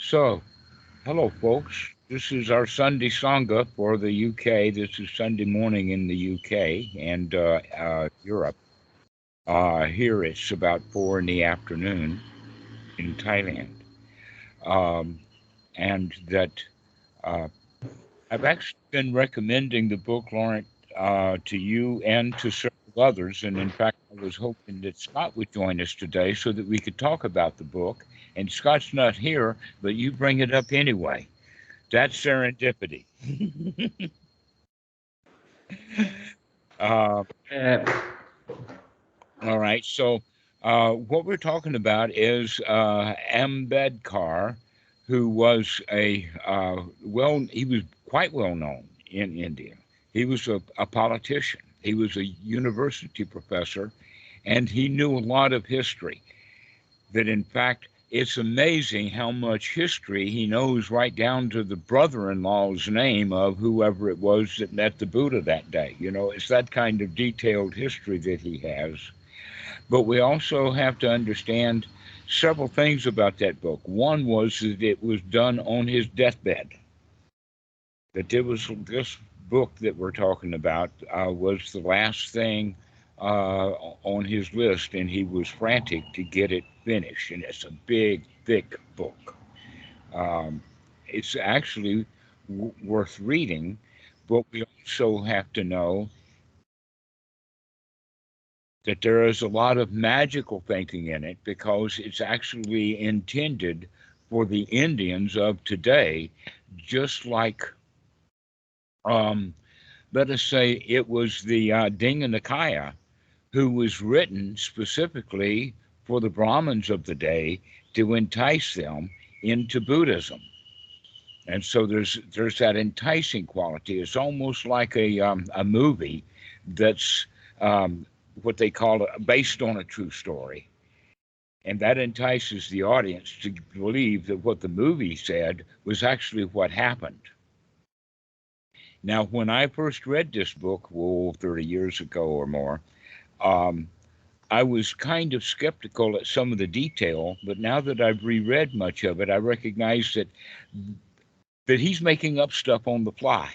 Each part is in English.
So, hello, folks. This is our Sunday Sangha for the UK. This is Sunday morning in the UK and Europe. Here it's about 4 in the afternoon in Thailand. Um, and that uh, I've actually been recommending the book, Laurent, to you and to several others. And in fact, I was hoping that Scott would join us today so that we could talk about the book. And Scott's not here, but you bring it up anyway. That's serendipity. uh, Uh, all right. So, what we're talking about is Ambedkar, who was he was quite well known in India. He was a politician, he was a university professor, and he knew a lot of history. That in fact, it's amazing how much history he knows, right down to the brother-in-law's name of whoever it was that met the Buddha that day. It's that kind of detailed history that he has. But we also have to understand several things about that book. One was that it was done on his deathbed. That there was this book that we're talking about was the last thing on his list, and he was frantic to get it finished. And it's a big, thick book. Um, it's actually worth reading, but we also have to know that there is a lot of magical thinking in it because it's actually intended for the Indians of today, just like, um, let us say, it was the Dinga Nikaya who was written specifically for the Brahmins of the day to entice them into Buddhism. And so there's that enticing quality. It's almost like a movie that's what they call based on a true story. And that entices the audience to believe that what the movie said was actually what happened. Now, when I first read this book, 30 years ago or more, um, I was kind of skeptical at some of the detail, but now that I've reread much of it, I recognize that he's making up stuff on the fly.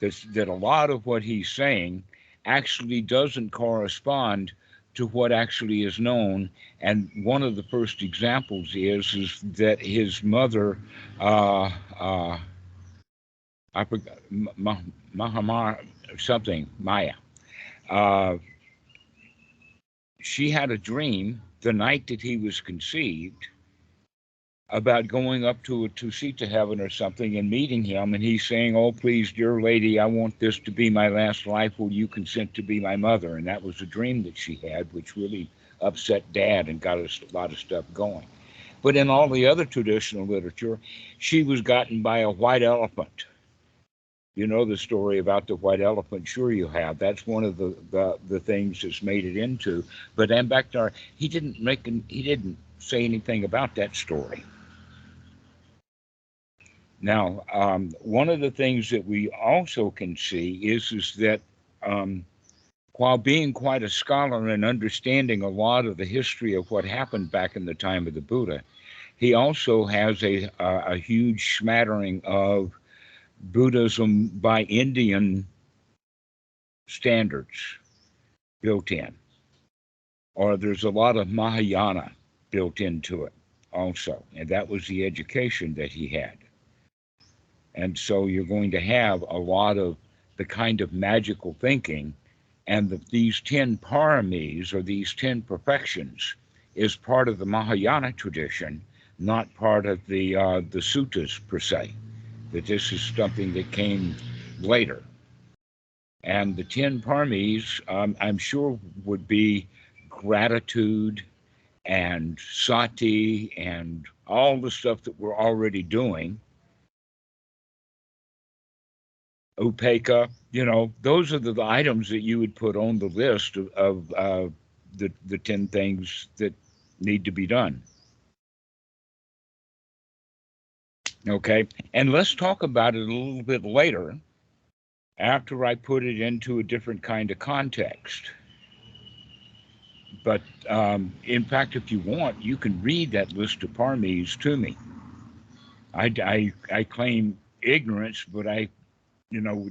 That a lot of what he's saying actually doesn't correspond to what actually is known. And one of the first examples is that his mother, uh, uh, I forgot, Mahamar something, Maya, uh, she had a dream the night that he was conceived about going up to a two-seat heaven or something and meeting him, and he's saying, "Oh, please, dear lady, I want this to be my last life. Will you consent to be my mother?" And that was a dream that she had, which really upset Dad and got us a lot of stuff going. But in all the other traditional literature, she was gotten by a white elephant. You know the story about the white elephant, sure you have. That's one of the things that's made it into. But Ambedkar, he didn't say anything about that story. Now, one of the things that we also can see is that um, while being quite a scholar and understanding a lot of the history of what happened back in the time of the Buddha, he also has a huge smattering of Buddhism by Indian standards built in, or there's a lot of Mahayana built into it also, and that was the education that he had. And so you're going to have a lot of the kind of magical thinking, and these 10 paramis or these 10 perfections is part of the Mahayana tradition, not part of the suttas per se. That this is something that came later. And the 10 paramis, I'm sure, would be gratitude and sati and all the stuff that we're already doing. Upeka, those are the items that you would put on the list of the 10 things that need to be done. Okay. And let's talk about it a little bit later after I put it into a different kind of context. But in fact, if you want, you can read that list of paramis to me. I claim ignorance, but you know,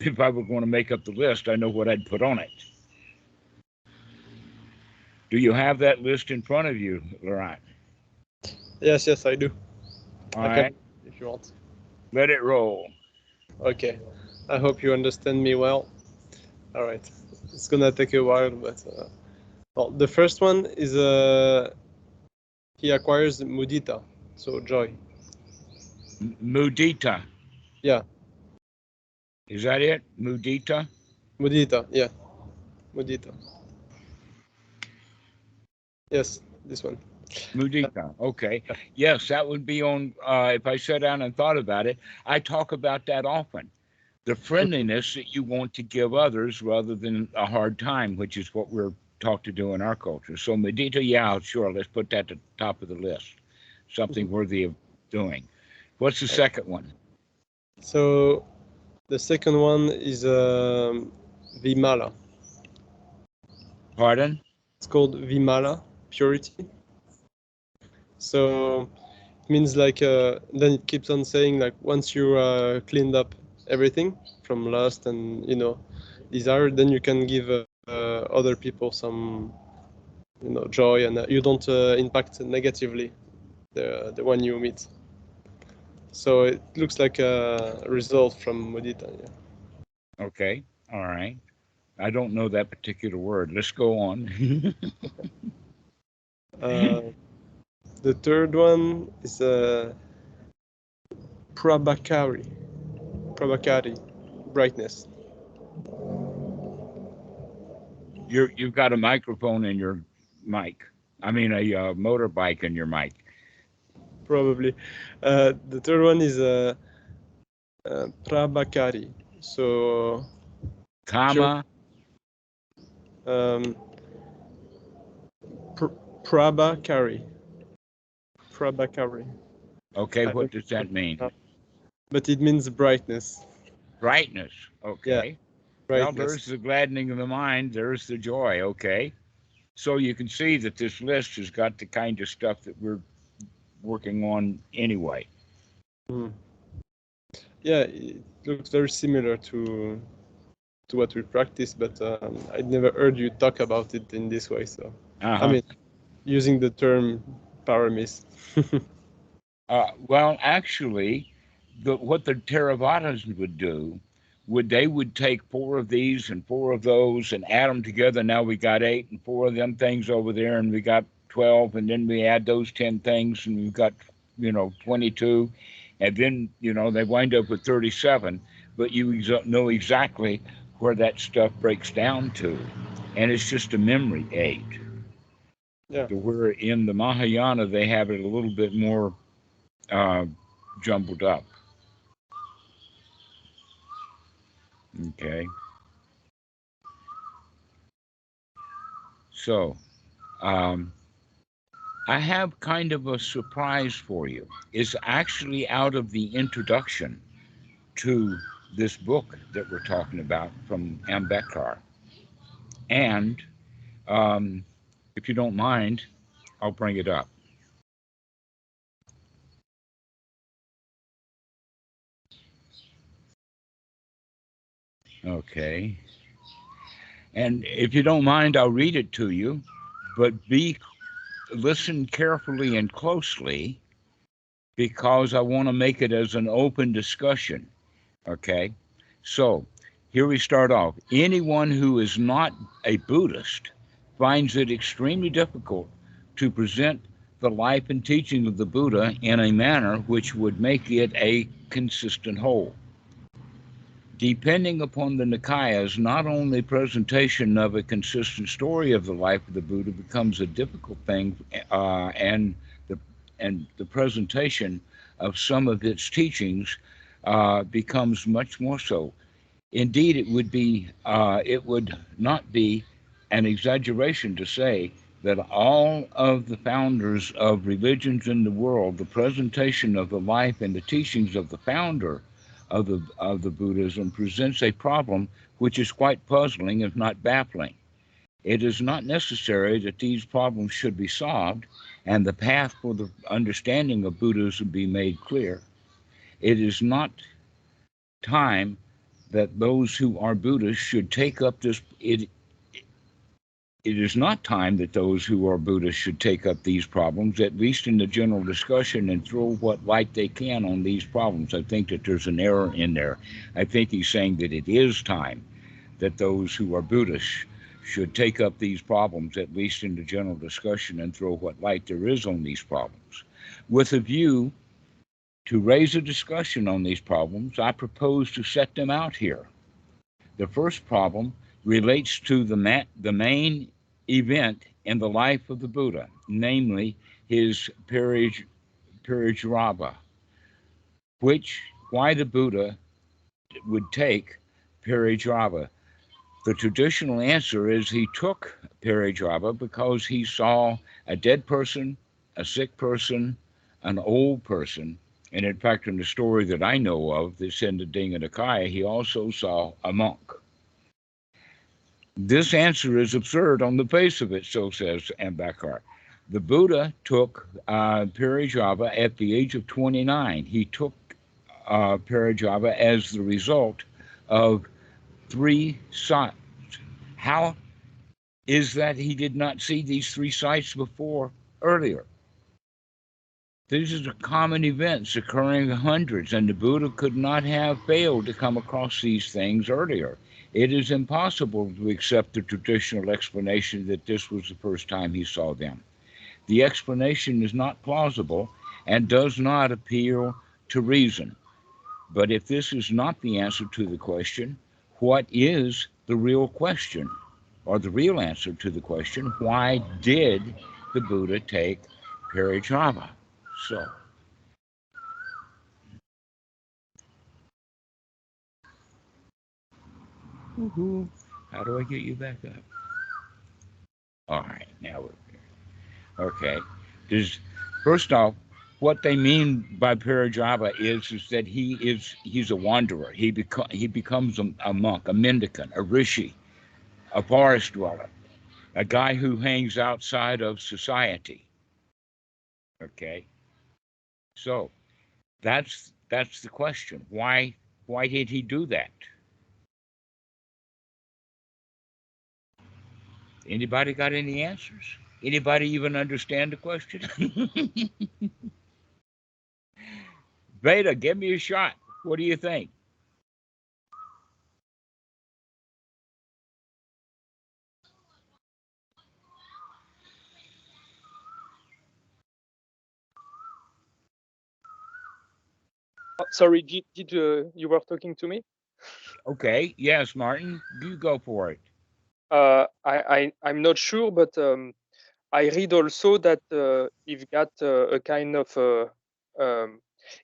if I were going to make up the list, I know what I'd put on it. Do you have that list in front of you, Laurent? Yes, I do. All I right. can, if you want. Let it roll. Okay. I hope you understand me well. All right. It's gonna take a while, but well, the first one is he acquires mudita, so joy. Mudita. Yeah, Is that it? Mudita? mudita. Yeah, mudita. Yes, this one. Mudita. Okay. Yes, that would be on, if I sat down and thought about it, I talk about that often. The friendliness that you want to give others rather than a hard time, which is what we're taught to do in our culture. So mudita, yeah, sure. Let's put that at the top of the list. Something worthy of doing. What's the second one? So the second one is vimala. Pardon? It's called vimala, purity. So it means like then it keeps on saying like once you cleaned up everything from lust and desire, then you can give other people some joy, and you don't impact negatively the one you meet. So it looks like a result from mudita. Yeah. Okay. All right. I don't know that particular word. Let's go on. The third one is prabhakari, brightness. You've got a microphone in your mic. I mean, a motorbike in your mic. Probably. The third one is prabhakari. So Kama. Prabhakari. Prabhakari. Okay, what does that mean? But it means brightness. Brightness. Okay. Yeah, Well, brightness. there's the gladdening of the mind. There's the joy. Okay. So you can see that this list has got the kind of stuff that we're working on anyway. Yeah, it looks very similar to what we practice, but I'd never heard you talk about it in this way. So I mean, using the term paramis. Well, actually, what the Theravadas would do, they would take 4 of these and 4 of those and add them together. Now we got 8 and 4 of them things over there, and we got 12, and then we add those 10 things, and we've got 22, and then they wind up with 37. But you know exactly where that stuff breaks down to, and it's just a memory aid. Yeah. So where in the Mahayana they have it a little bit more jumbled up. Okay. So, I have kind of a surprise for you. It's actually out of the introduction to this book that we're talking about from Ambedkar. And if you don't mind, I'll bring it up. Okay. And if you don't mind, I'll read it to you, but listen carefully and closely because I want to make it as an open discussion. Okay. So here we start off. Anyone who is not a Buddhist finds it extremely difficult to present the life and teaching of the Buddha in a manner which would make it a consistent whole. Depending upon the Nikayas, not only presentation of a consistent story of the life of the Buddha becomes a difficult thing, and the presentation of some of its teachings becomes much more so. Indeed, it would not be an exaggeration to say that all of the founders of religions in the world, the presentation of the life and the teachings of the founder of the Buddhism presents a problem which is quite puzzling, if not baffling. It is not necessary that these problems should be solved and the path for the understanding of Buddhism be made clear. It is not time that those who are Buddhists should take up this. It is not time that those who are Buddhists should take up these problems, at least in the general discussion, and throw what light they can on these problems. I think that there's an error in there. I think he's saying that it is time that those who are Buddhists should take up these problems, at least in the general discussion, and throw what light there is on these problems. With a view to raise a discussion on these problems, I propose to set them out here. The first problem relates to the main event in the life of the Buddha, namely his Parijrava, why the Buddha would take Parijrava. The traditional answer is he took Parijrava because he saw a dead person, a sick person, an old person, and in fact, in the story that I know of that's in the Digha Nikaya, he also saw a monk. This answer is absurd on the face of it, so says Ambedkar. The Buddha took Parijrava at the age of 29. He took Parijrava as the result of 3 sights. How is that he did not see these 3 sights before earlier? These are common events occurring hundreds, and the Buddha could not have failed to come across these things earlier. It is impossible to accept the traditional explanation that this was the first time he saw them. The explanation is not plausible and does not appeal to reason. But if this is not the answer to the question, what is the real question? Or the real answer to the question, why did the Buddha take Parijrava? So, how do I get you back up? All right, now we're here. Okay. First off, what they mean by Parijrava is that he's a wanderer. He becomes a monk, a mendicant, a rishi, a forest dweller, a guy who hangs outside of society. Okay. So that's the question. Why did he do that? Anybody got any answers? Anybody even understand the question? Veda, give me a shot. What do you think? Sorry, did you were talking to me? Okay, yes, Martin, you go for it. I'm not sure, but I read also that you've got a kind of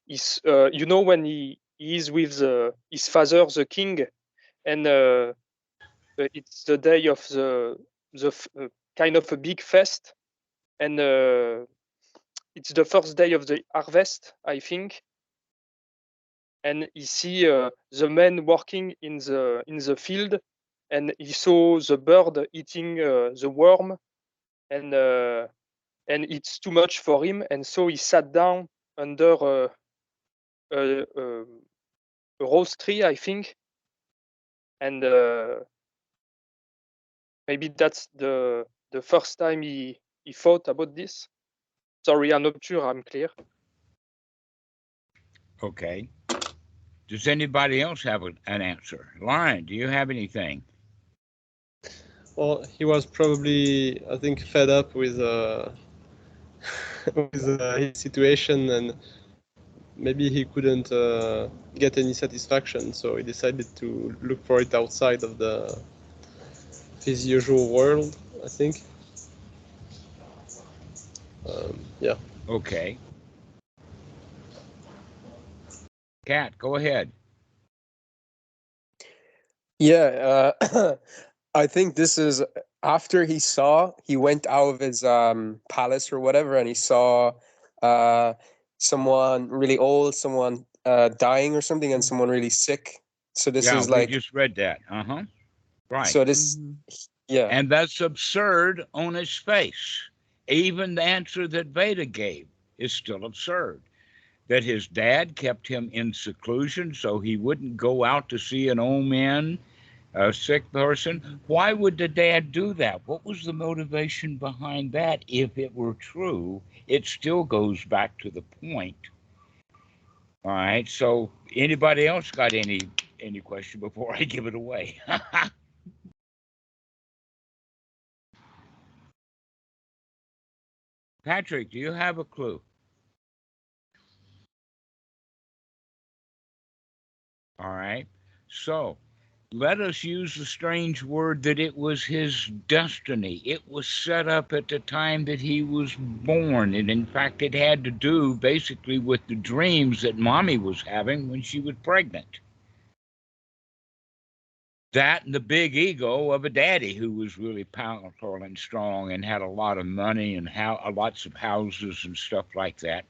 you know, when he is with his father, the king, and it's the day of the kind of a big fest, and it's the first day of the harvest, I think, and he see the men working in the field, and he saw the bird eating the worm, and it's too much for him, and so he sat down under a rose tree, I think, and maybe that's the first time he thought about this. Sorry, I'm not sure I'm clear. Okay. Does anybody else have an answer? Lauren, do you have anything? Well, he was probably, I think, fed up with with his situation, and maybe he couldn't get any satisfaction, so he decided to look for it outside of his usual world, I think. Yeah. Okay. Kat, go ahead. Yeah, I think this is after he went out of his palace or whatever, and he saw someone really old, someone dying or something, and someone really sick. So this Yeah, is we like, just read that. Uh-huh. Right. so this Yeah. And that's absurd on its face. Even the answer that Veda gave is still absurd. That his dad kept him in seclusion so he wouldn't go out to see an old man, a sick person. Why would the dad do that? What was the motivation behind that? If it were true, it still goes back to the point. All right. So, anybody else got any question before I give it away? Patrick, do you have a clue? All right. So, let us use the strange word that it was his destiny. It was set up at the time that he was born. And in fact, it had to do basically with the dreams that mommy was having when she was pregnant. That and the big ego of a daddy who was really powerful and strong and had a lot of money and lots of houses and stuff like that,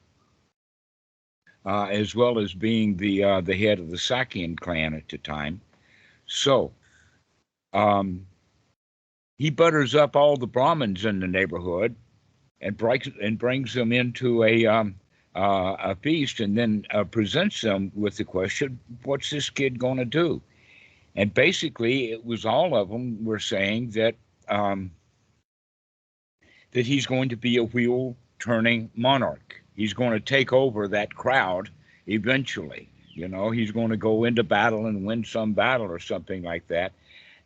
as well as being the head of the Sakyan clan at the time. So, um, he butters up all the Brahmins in the neighborhood and brings them into a feast, and then presents them with the question, "What's this kid going to do?" And basically, it was all of them were saying um, that he's going to be a wheel turning monarch. He's going to take over that crowd eventually. You know, he's going to go into battle and win some battle or something like that.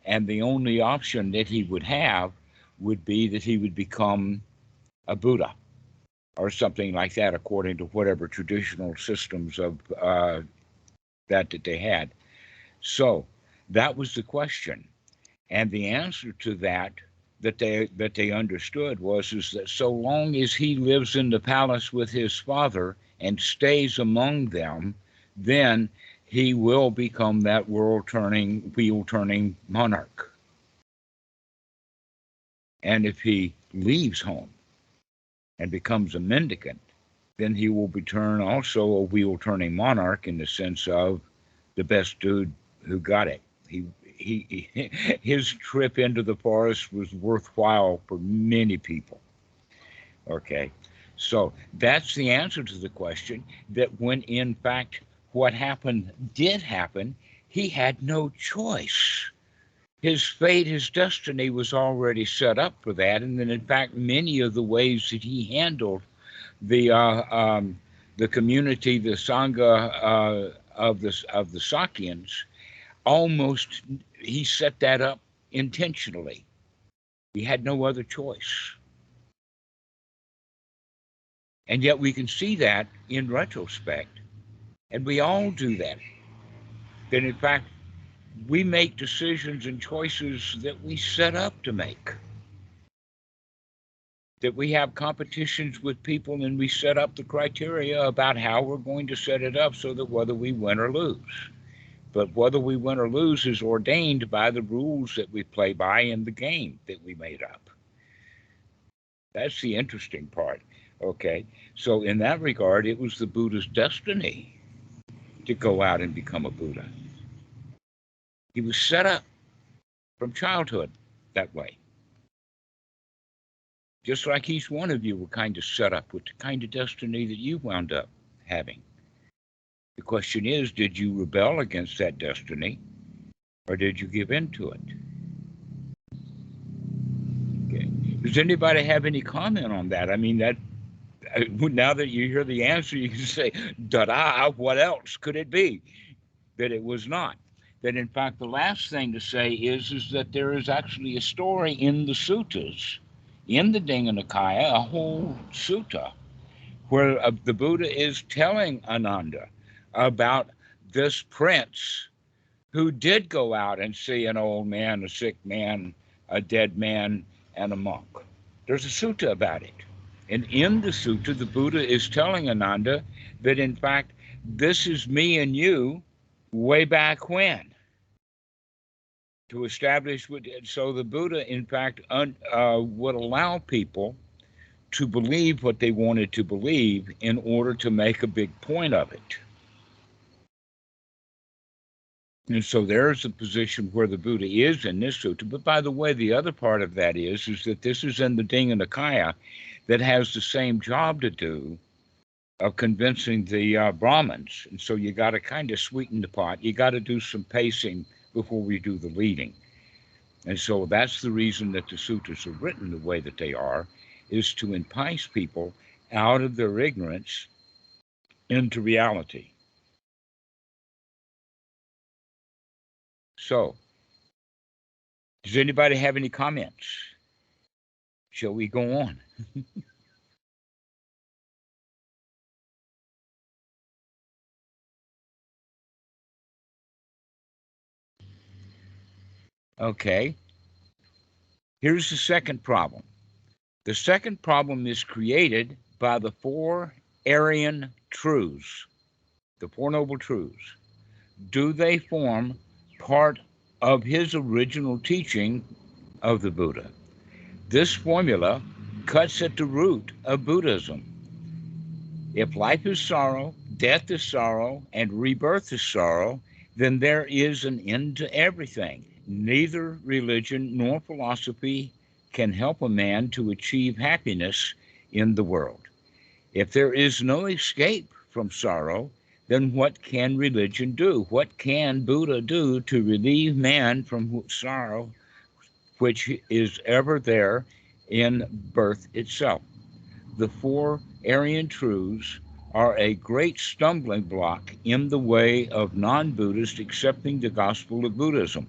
And the only option that he would have would be that he would become a Buddha or something like that, according to whatever traditional systems of that they had. So that was the question, and the answer to that they understood was is that so long as he lives in the palace with his father and stays among them, then he will become that wheel turning monarch. And if he leaves home and becomes a mendicant, then he will return also a wheel turning monarch in the sense of the best dude who got it. His trip into the forest was worthwhile for many people. Okay, so that's the answer to the question. That when in fact what happened did happen, he had no choice. His fate, his destiny was already set up for that, and then in fact many of the ways that he handled the the community, the Sangha of the Sakyans, almost he set that up intentionally. He had no other choice. And yet we can see that in retrospect. And we all do that. That in fact, we make decisions and choices that we set up to make. That we have competitions with people and we set up the criteria about how we're going to set it up so that whether we win or lose. But whether we win or lose is ordained by the rules that we play by in the game that we made up. That's the interesting part. Okay. So, in that regard, it was the Buddha's destiny to go out and become a Buddha. He was set up from childhood that way. Just like each one of you were kind of set up with the kind of destiny that you wound up having. The question is, did you rebel against that destiny or did you give in to it? Okay. Does anybody have any comment on that? I mean, that now that you hear the answer, you can say, da-da, what else could it be? That it was not. That in fact, the last thing to say is that there is actually a story in the suttas, in the Digha Nikaya, a whole sutta, where the Buddha is telling Ananda about this prince who did go out and see an old man, a sick man, a dead man, and a monk. There's a sutta about it. And in the sutta, the Buddha is telling Ananda that, in fact, this is me and you way back when. To establish what, so the Buddha, in fact, would allow people to believe what they wanted to believe in order to make a big point of it. And so there's a position where the Buddha is in this sutta. But by the way, the other part of that is that this is in the Dingha Nikaya that has the same job to do of convincing the Brahmins. And so you got to kind of sweeten the pot. You got to do some pacing before we do the leading. And so that's the reason that the sutras are written the way that they are, is to entice people out of their ignorance into reality. So, does anybody have any comments? Shall we go on? Okay. Here's the second problem. The second problem is created by the four Aryan truths, the Four Noble Truths. Do they form part of his original teaching of the Buddha? This formula cuts at the root of Buddhism. If life is sorrow, death is sorrow, and rebirth is sorrow, then there is an end to everything. Neither religion nor philosophy can help a man to achieve happiness in the world. If there is no escape from sorrow, then what can religion do? What can Buddha do to relieve man from sorrow, which is ever there in birth itself? The four Aryan truths are a great stumbling block in the way of non-Buddhists accepting the gospel of Buddhism.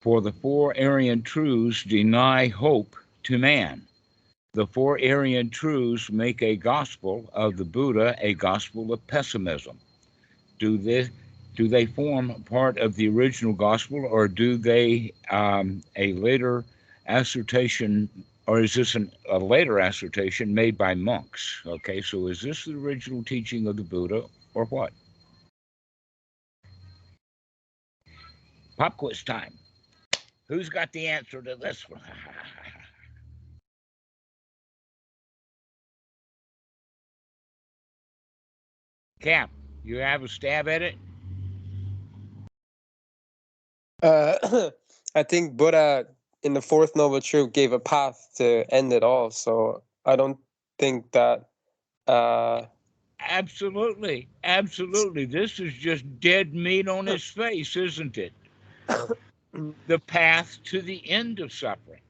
For the four Aryan truths deny hope to man. The four Aryan truths make a gospel of the Buddha a gospel of pessimism. Do they form part of the original gospel, or do they a later assertion, or is this a later assertion made by monks? Okay, so is this the original teaching of the Buddha, or what? Pop quiz time. Who's got the answer to this one? Cap, you have a stab at it? I think Buddha in the fourth noble truth gave a path to end it all. So I don't think that. Absolutely, absolutely. This is just dead meat on his face, isn't it? The path to the end of suffering.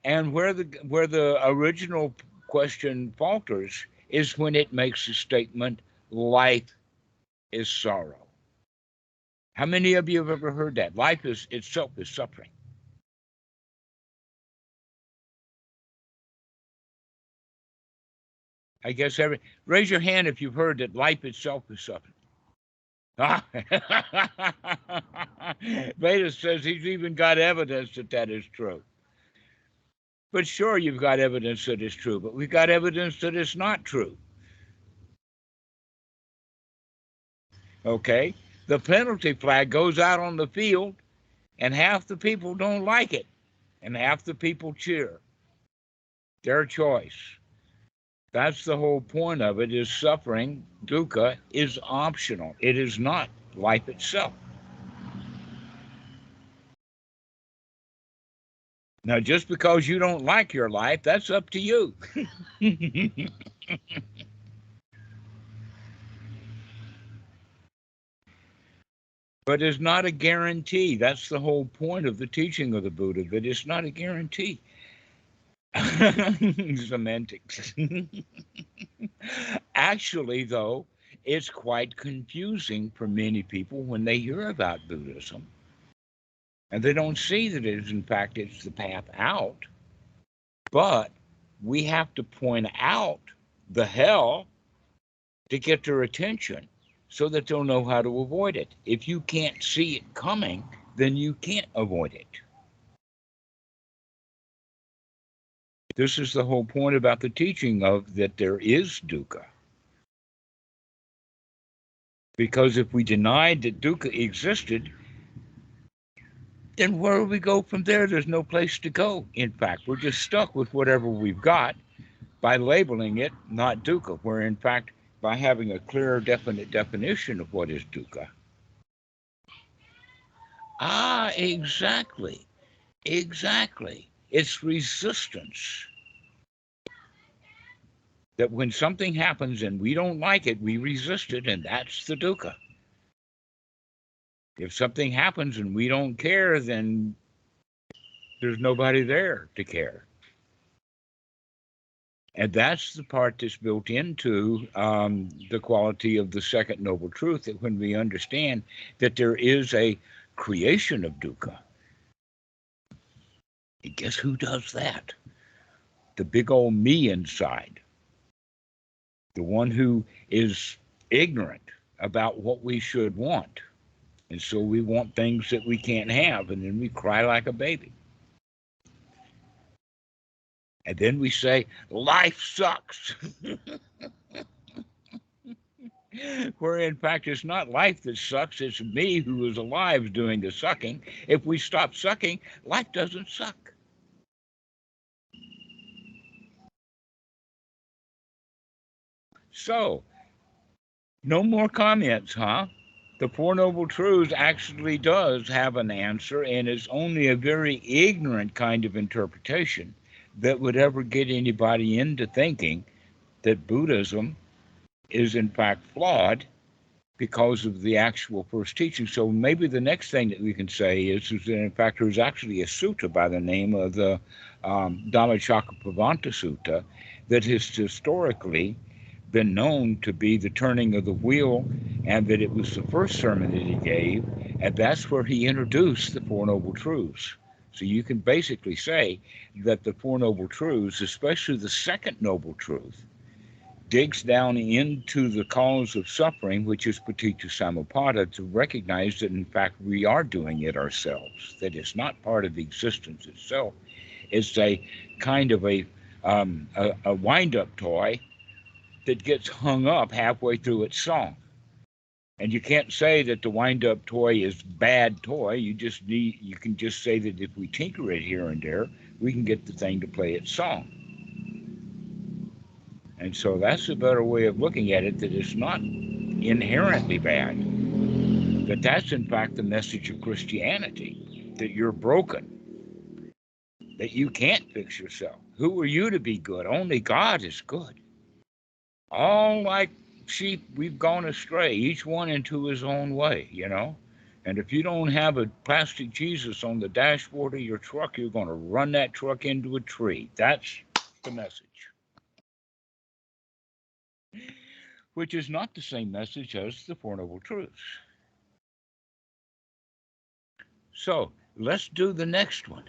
And where the original question falters is when it makes the statement, life is sorrow. How many of you have ever heard that? Life is itself is suffering. I guess raise your hand if you've heard that life itself is suffering. Veda says he's even got evidence that is true. But sure, you've got evidence that it's true, but we've got evidence that it's not true. Okay? The penalty flag goes out on the field, and half the people don't like it, and half the people cheer. Their choice. That's the whole point of it, is suffering, dukkha, is optional. It is not life itself. Now, just because you don't like your life, that's up to you. But it's not a guarantee. That's the whole point of the teaching of the Buddha, that it's not a guarantee. Semantics. Actually, though, it's quite confusing for many people when they hear about Buddhism. And they don't see that it is, in fact, it's the path out. But we have to point out the hell to get their attention so that they'll know how to avoid it. If you can't see it coming, then you can't avoid it. This is the whole point about the teaching of that there is dukkha. Because if we denied that dukkha existed, then where do we go from there? There's no place to go. In fact, we're just stuck with whatever we've got by labeling it not dukkha, where in fact, by having a clear, definite definition of what is dukkha, Ah, exactly. Exactly. It's resistance. That when something happens and we don't like it, we resist it, and that's the dukkha. If something happens and we don't care, then there's nobody there to care. And that's the part that's built into the quality of the second noble truth, that when we understand that there is a creation of dukkha, and guess who does that? The big old me inside, the one who is ignorant about what we should want. And so we want things that we can't have, and then we cry like a baby. And then we say, life sucks. Where in fact it's not life that sucks, it's me who is alive doing the sucking. If we stop sucking, life doesn't suck. So, no more comments, huh? The Four Noble Truths actually does have an answer, and it's only a very ignorant kind of interpretation that would ever get anybody into thinking that Buddhism is in fact flawed because of the actual first teaching. So maybe the next thing that we can say is that in fact there's actually a sutta by the name of the Dhammacakkappavattana Sutta that has historically been known to be the turning of the wheel, and that it was the first sermon that he gave, and that's where he introduced the Four Noble Truths. So you can basically say that the Four Noble Truths, especially the second Noble Truth, digs down into the cause of suffering, which is paticca samuppada, to recognize that in fact we are doing it ourselves, that it's not part of existence itself. It's a kind of a wind-up toy that gets hung up halfway through its song. And you can't say that the wind-up toy is bad toy. You can just say that if we tinker it here and there, we can get the thing to play its song. And so that's a better way of looking at it, that it's not inherently bad. That that's in fact the message of Christianity, that you're broken, that you can't fix yourself. Who are you to be good? Only God is good. All like sheep, we've gone astray, each one into his own way, you know? And if you don't have a plastic Jesus on the dashboard of your truck, you're going to run that truck into a tree. That's the message. Which is not the same message as the Four Noble Truths. So let's do the next one.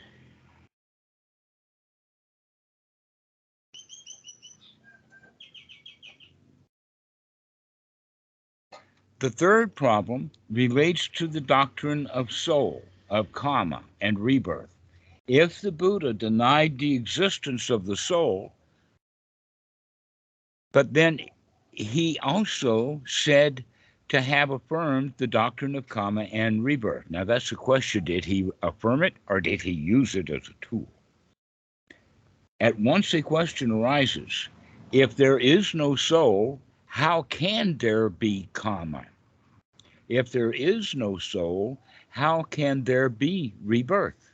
The third problem relates to the doctrine of soul, of karma, and rebirth. If the Buddha denied the existence of the soul, but then he also said to have affirmed the doctrine of karma and rebirth. Now that's the question: did he affirm it or did he use it as a tool? At once a question arises: if there is no soul, how can there be karma? If there is no soul, how can there be rebirth?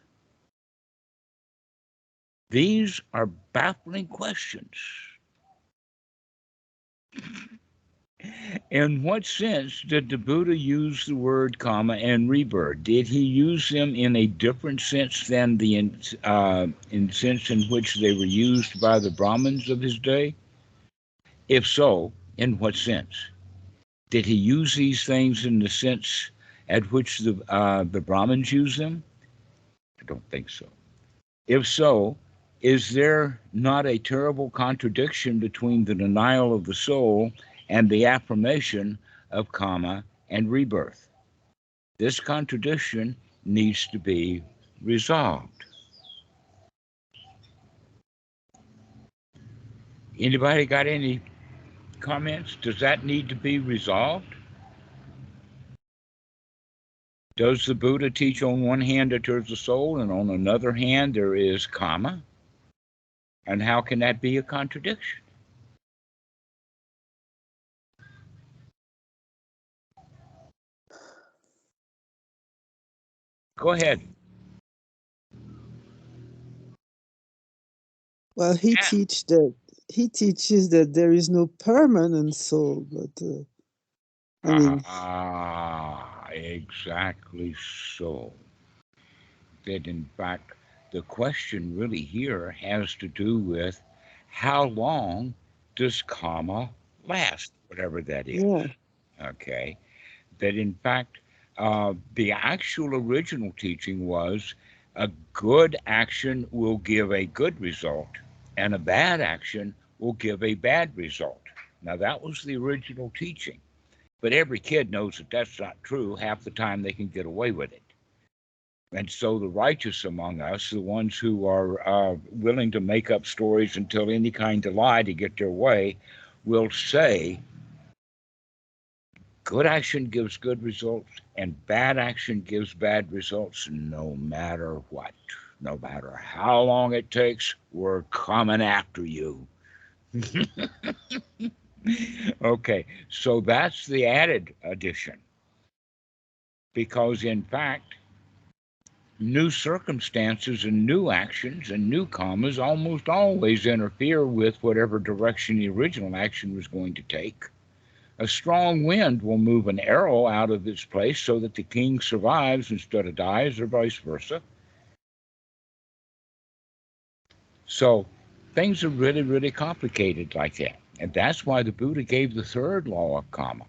These are baffling questions. In what sense did the Buddha use the word karma and rebirth? Did he use them in a different sense than the in sense in which they were used by the Brahmins of his day? If so, in what sense? Did he use these things in the sense at which the Brahmins use them? I don't think so. If so, is there not a terrible contradiction between the denial of the soul and the affirmation of karma and rebirth? This contradiction needs to be resolved. Anybody got any comments? Does that need to be resolved? Does the Buddha teach on one hand that there's a soul and on another hand there is karma? And how can that be a contradiction? Go ahead. Well, he teaches that there is no permanent soul, but I mean, Exactly so. That in fact, the question really here has to do with how long does karma last, whatever that is. yeah, Okay. That in fact, the actual original teaching was a good action will give a good result, and a bad action will give a bad result. Now, that was the original teaching. But every kid knows that that's not true. Half the time they can get away with it. And so the righteous among us, the ones who are willing to make up stories and tell any kind of lie to get their way, will say good action gives good results and bad action gives bad results no matter what. No matter how long it takes, we're coming after you. Okay, so that's the added addition. Because in fact, new circumstances and new actions and new karmas almost always interfere with whatever direction the original action was going to take. A strong wind will move an arrow out of its place so that the king survives instead of dies, or vice versa. So things are really, really complicated like that. And that's why the Buddha gave the third law of karma.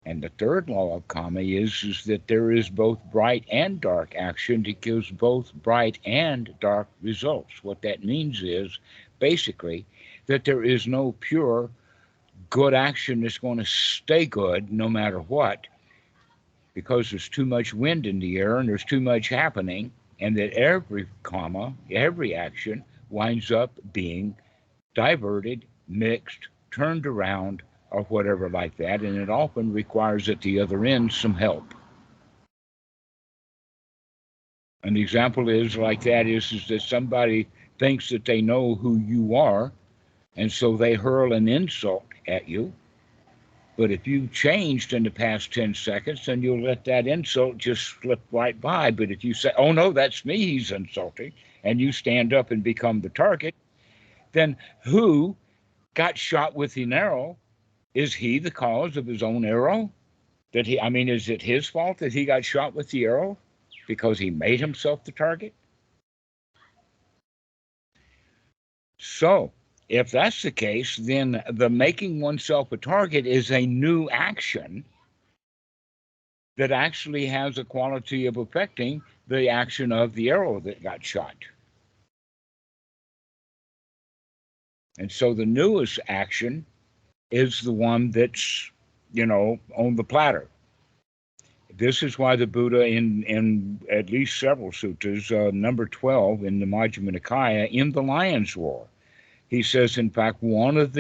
And the third law of karma is that there is both bright and dark action that gives both bright and dark results. What that means is basically that there is no pure good action that's going to stay good no matter what, because there's too much wind in the air and there's too much happening, and that every karma, every action winds up being diverted, mixed, turned around, or whatever like that, and it often requires at the other end some help. An example is like that is that somebody thinks that they know who you are, and so they hurl an insult at you. But if you've changed in the past 10 seconds, then you'll let that insult just slip right by. But if you say, oh no, that's me he's insulting, and you stand up and become the target, then who got shot with an arrow? Is he the cause of his own arrow? Is it his fault that he got shot with the arrow because he made himself the target? So, if that's the case, then the making oneself a target is a new action that actually has a quality of affecting the action of the arrow that got shot. And so the newest action is the one that's, on the platter. This is why the Buddha, in at least several suttas, number 12 in the Majjhima Nikaya, in the lion's roar, he says, in fact, one of the